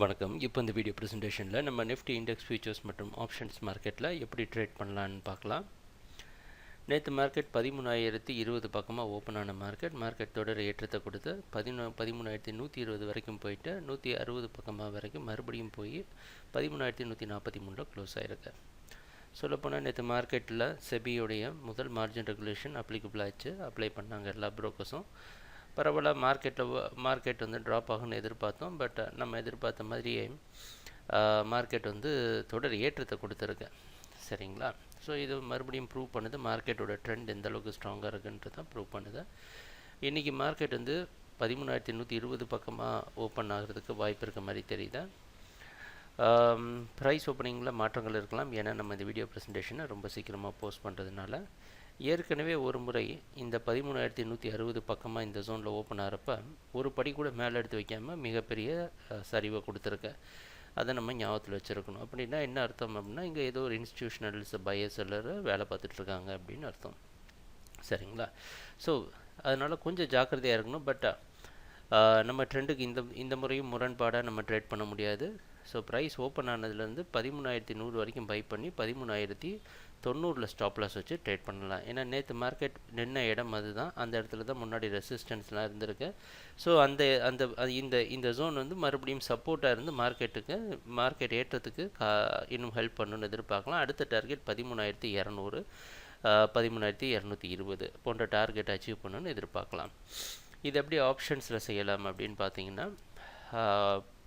வணக்கம். இப்போ இந்த வீடியோ ப்ரெசன்டேஷனில் நம்ம நிஃப்டி இண்டெக்ஸ் ஃபியூச்சர்ஸ் மற்றும் ஆப்ஷன்ஸ் மார்க்கெட்டில் எப்படி ட்ரேட் பண்ணலான்னு பார்க்கலாம். நேற்று மார்க்கெட் 13,020 பக்கமாக ஓப்பன் ஆன மார்க்கெட் தொடர் ஏற்றத்தை கொடுத்து 13,120 வரைக்கும் போயிட்டு 160 பக்கமாக வரைக்கும் மறுபடியும் போய் 13,143 க்ளோஸ் ஆகிருக்கு. சொல்லப்போனால் நேற்று மார்க்கெட்டில் செபியோடைய முதல் மார்ஜின் ரெகுலேஷன் அப்ளிகபிள் ஆச்சு. அப்ளை பண்ணாங்க எல்லா ப்ரோக்கர்ஸும். பரவாயில்ல, மார்க்கெட் வந்து ட்ராப் ஆகும்னு எதிர்பார்த்தோம். பட் நம்ம எதிர்பார்த்த மாதிரியே மார்க்கெட் வந்து தொடர் ஏற்றத்தை கொடுத்துருக்கு. சரிங்களா? ஸோ இது மறுபடியும் ப்ரூவ் பண்ணுது மார்க்கெட்டோட ட்ரெண்ட் எந்த அளவுக்கு ஸ்ட்ராங்காக இருக்குன்றதான் ப்ரூவ் பண்ணுது. இன்றைக்கி மார்க்கெட் வந்து 13,120 பக்கமாக ஓப்பன் ஆகிறதுக்கு வாய்ப்பு இருக்க மாதிரி தெரியுது. ப்ரைஸ் ஓப்பனிங்கில் மாற்றங்கள் இருக்கலாம். ஏன்னா நம்ம இந்த வீடியோ ப்ரெசன்டேஷனை ரொம்ப சீக்கிரமாக போஸ்ட் பண்ணுறதுனால. ஏற்கனவே ஒரு முறை இந்த 13,160 பக்கமாக இந்த ஜோனில் ஓப்பன் ஆகிறப்ப ஒரு படி கூட மேலே எடுத்து வைக்காமல் மிகப்பெரிய சரிவை கொடுத்துருக்கு. அதை நம்ம ஞாபகத்தில் வச்சுருக்கணும். அப்படின்னா என்ன அர்த்தம் அப்படின்னா, இங்கே ஏதோ ஒரு இன்ஸ்டிடியூஷனல்ஸ் பையர்ஸ் எல்லாரும் வேலை பார்த்துட்ருக்காங்க அப்படின்னு அர்த்தம். சரிங்களா? ஸோ அதனால் கொஞ்சம் ஜாக்கிரதையாக இருக்கணும். பட் நம்ம ட்ரெண்டுக்கு இந்த முறையும் முரண்பாடாக நம்ம ட்ரேட் பண்ண முடியாது. ஸோ ப்ரைஸ் ஓப்பன் ஆனதுலேருந்து 13,100 வரைக்கும் பை பண்ணி 13,090 ஸ்டாப் லாஸ் வச்சு ட்ரேட் பண்ணலாம். ஏன்னா நேற்று மார்க்கெட் நின்ன இடம் அதுதான். அந்த இடத்துல தான் முன்னாடி ரெசிஸ்டன்ஸ்லாம் இருந்திருக்கு. ஸோ இந்த ஜோன் வந்து மறுபடியும் சப்போர்ட்டாக இருந்து மார்க்கெட் ஏற்றத்துக்கு இன்னும் ஹெல்ப் பண்ணணும்னு எதிர்பார்க்கலாம். அடுத்த டார்கெட் 13,200 13,220 போன்ற டார்கெட் அச்சீவ் பண்ணணும்னு எதிர்பார்க்கலாம். இது எப்படி ஆப்ஷன்ஸில் செய்யலாம் அப்படின்னு பார்த்தீங்கன்னா,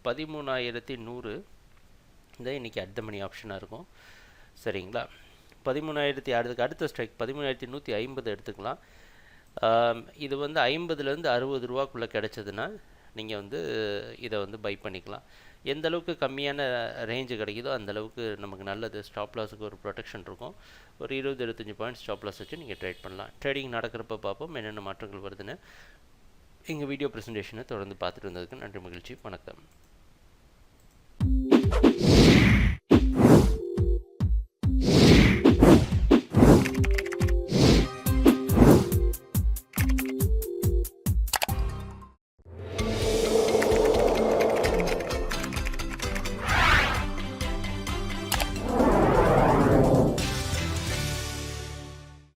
13,100 தான் இன்றைக்கி அட் த மணி ஆப்ஷனாக இருக்கும். சரிங்களா? 13,000 அடுத்த ஸ்ட்ரைக் 13,150 எடுத்துக்கலாம். இது வந்து 50லேருந்து 60 ரூபாக்குள்ளே கிடச்சதுன்னா நீங்கள் வந்து இதை வந்து பை பண்ணிக்கலாம். எந்த அளவுக்கு கம்மியான ரேஞ்சு கிடைக்குதோ அந்தளவுக்கு நமக்கு நல்லது. ஸ்டாப் லாஸுக்கு ஒரு ப்ரொடெக்ஷன் இருக்கும். ஒரு 20-25 பாயிண்ட் ஸ்டாப் லாஸ் வச்சு நீங்கள் ட்ரேட் பண்ணலாம். ட்ரேடிங் நடக்கிறப்ப பார்ப்போம் என்னென்ன மாற்றங்கள் வருதுன்னு. எங்கள் வீடியோ ப்ரெசன்டேஷனை தொடர்ந்து பார்த்துட்டு வந்ததுக்கு நன்றி, மகிழ்ச்சி, வணக்கம்.